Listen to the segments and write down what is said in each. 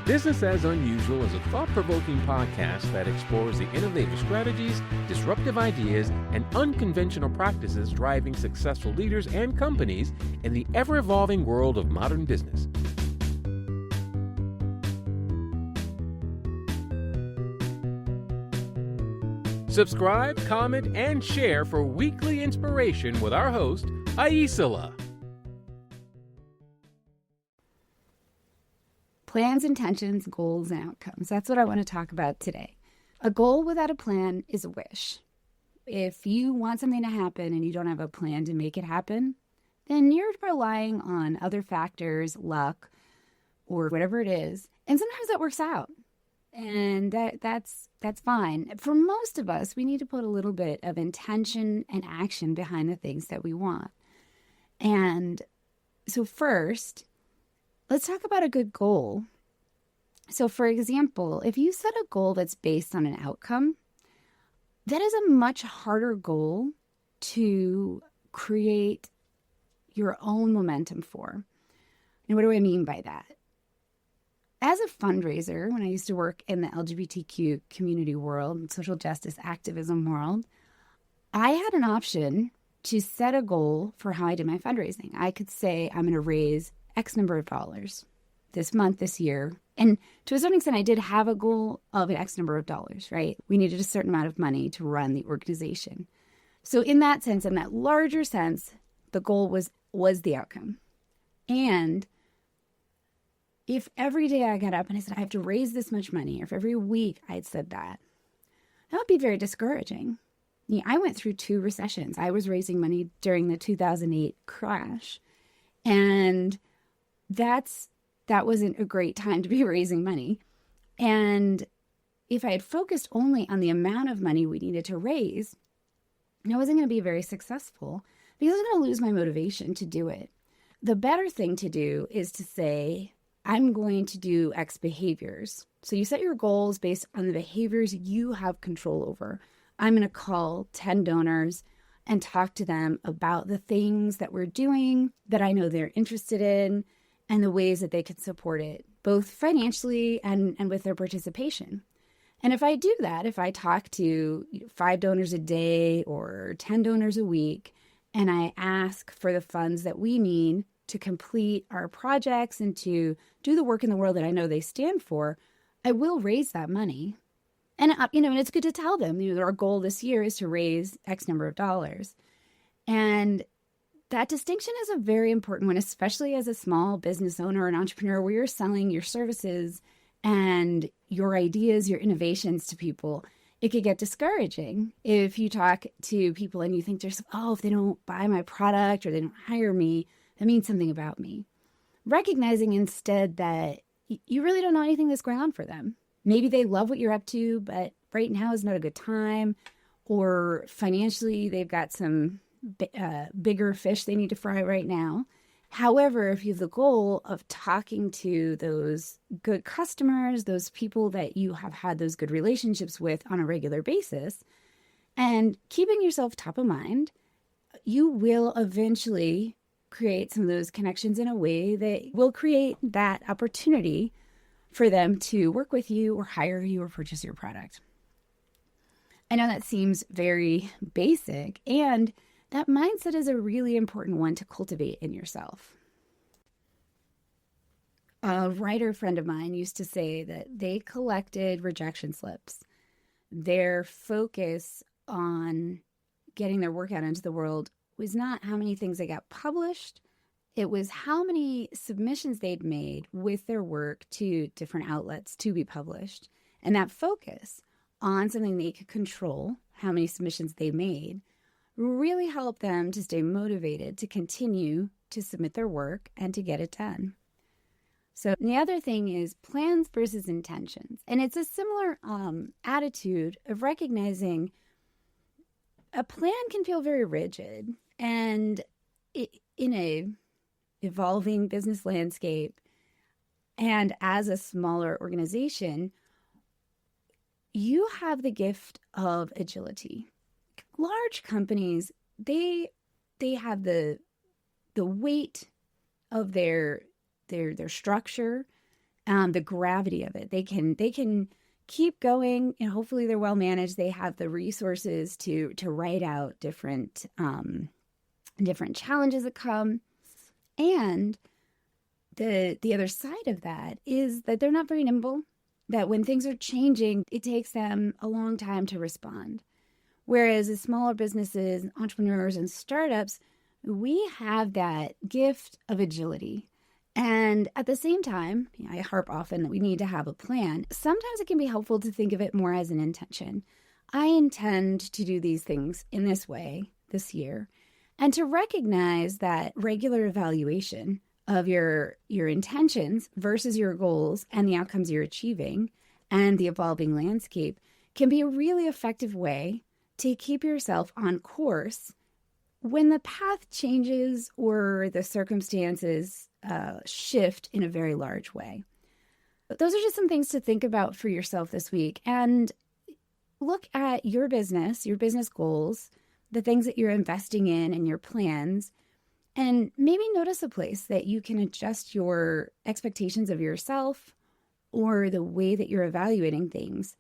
Business as Unusual is a thought-provoking podcast that explores the innovative strategies, disruptive ideas, and unconventional practices driving successful leaders and companies in the ever-evolving world of modern business. Subscribe, comment, and share for weekly inspiration with our host, Aicila. Plans, intentions, goals, and outcomes. That's what I want to talk about today. A goal without a plan is a wish. If you want something to happen and you don't have a plan to make it happen, then you're relying on other factors, luck, or whatever it is. And sometimes that works out. And that's fine. For most of us, we need to put a little bit of intention and action behind the things that we want. And so first, let's talk about a good goal. So for example, if you set a goal that's based on an outcome, that is a much harder goal to create your own momentum for. And what do I mean by that? As a fundraiser, when I used to work in the LGBTQ community world and social justice activism world, I had an option to set a goal for how I did my fundraising. I could say I'm going to raise X number of dollars this month, this year. And to a certain extent, I did have a goal of an X number of dollars, right? We needed a certain amount of money to run the organization. So in that sense, in that larger sense, the goal was the outcome. And if every day I got up and I said, I have to raise this much money, or if every week I'd said that would be very discouraging. Yeah, I went through 2 recessions. I was raising money during the 2008 crash. And that wasn't a great time to be raising money. And if I had focused only on the amount of money we needed to raise, I wasn't going to be very successful because I was going to lose my motivation to do it. The better thing to do is to say, I'm going to do X behaviors. So you set your goals based on the behaviors you have control over. I'm going to call 10 donors and talk to them about the things that we're doing that I know they're interested in and the ways that they can support it, both financially and with their participation. And if I do that, if I talk to 5 donors a day or 10 donors a week, and I ask for the funds that we need to complete our projects and to do the work in the world that I know they stand for, I will raise that money. And, and it's good to tell them, our goal this year is to raise X number of dollars. And that distinction is a very important one, especially as a small business owner and entrepreneur where you're selling your services and your ideas, your innovations to people. It could get discouraging if you talk to people and you think to yourself, if they don't buy my product or they don't hire me, that means something about me. Recognizing instead that you really don't know anything that's going on for them. Maybe they love what you're up to, but right now is not a good time. Or financially, they've got some bigger fish they need to fry right now. However, if you have the goal of talking to those good customers, those people that you have had those good relationships with on a regular basis, and keeping yourself top of mind, you will eventually create some of those connections in a way that will create that opportunity for them to work with you or hire you or purchase your product. I know that seems very basic, and that mindset is a really important one to cultivate in yourself. A writer friend of mine used to say that they collected rejection slips. Their focus on getting their work out into the world was not how many things they got published. It was how many submissions they'd made with their work to different outlets to be published. And that focus on something they could control, how many submissions they made, really helped them to stay motivated to continue to submit their work and to get it done. So the other thing is plans versus intentions. And it's a similar attitude of recognizing a plan can feel very rigid. And in a evolving business landscape and as a smaller organization, you have the gift of agility. Large companies, they have the weight of their structure the gravity of it. They can keep going, and hopefully they're well managed. They have the resources to write out different challenges that come. And the other side of that is that they're not very nimble, that when things are changing, it takes them a long time to respond. Whereas as smaller businesses, entrepreneurs, and startups, we have that gift of agility. And at the same time, I harp often that we need to have a plan. Sometimes it can be helpful to think of it more as an intention. I intend to do these things in this way this year, and to recognize that regular evaluation of your intentions versus your goals and the outcomes you're achieving and the evolving landscape can be a really effective way to keep yourself on course when the path changes or the circumstances shift in a very large way. But those are just some things to think about for yourself this week. And look at your business goals, the things that you're investing in and your plans, and maybe notice a place that you can adjust your expectations of yourself or the way that you're evaluating things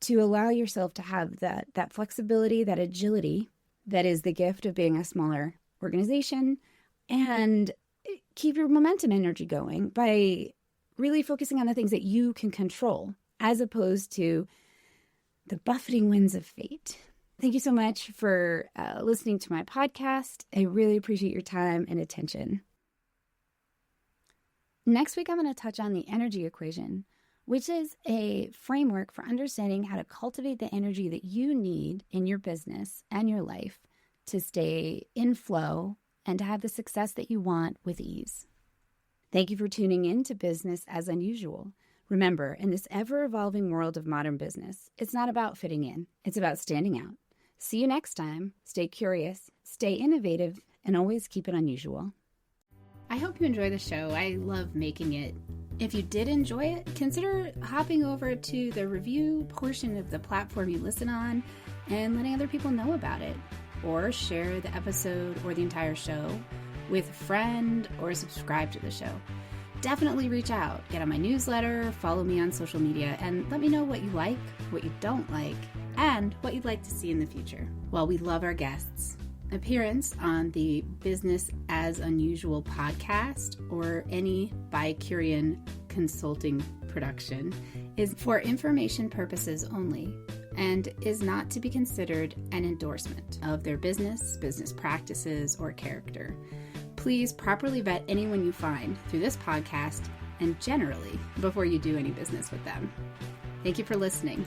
to allow yourself to have that flexibility, that agility that is the gift of being a smaller organization, and keep your momentum energy going by really focusing on the things that you can control as opposed to the buffeting winds of fate. Thank you so much for listening to my podcast. I really appreciate your time and attention. Next week, I'm going to touch on the energy equation, which is a framework for understanding how to cultivate the energy that you need in your business and your life to stay in flow and to have the success that you want with ease. Thank you for tuning in to Business as Unusual. Remember, in this ever-evolving world of modern business, it's not about fitting in. It's about standing out. See you next time. Stay curious, stay innovative, and always keep it unusual. I hope you enjoy the show. I love making it. If you did enjoy it, consider hopping over to the review portion of the platform you listen on and letting other people know about it. Or share the episode or the entire show with a friend or subscribe to the show. Definitely reach out, get on my newsletter, follow me on social media, and let me know what you like, what you don't like, and what you'd like to see in the future. Well, we love our guests. Appearance on the Business as Unusual podcast or any Bicurean consulting production is for information purposes only and is not to be considered an endorsement of their business practices, or character. Please properly vet anyone you find through this podcast and generally before you do any business with them. Thank you for listening.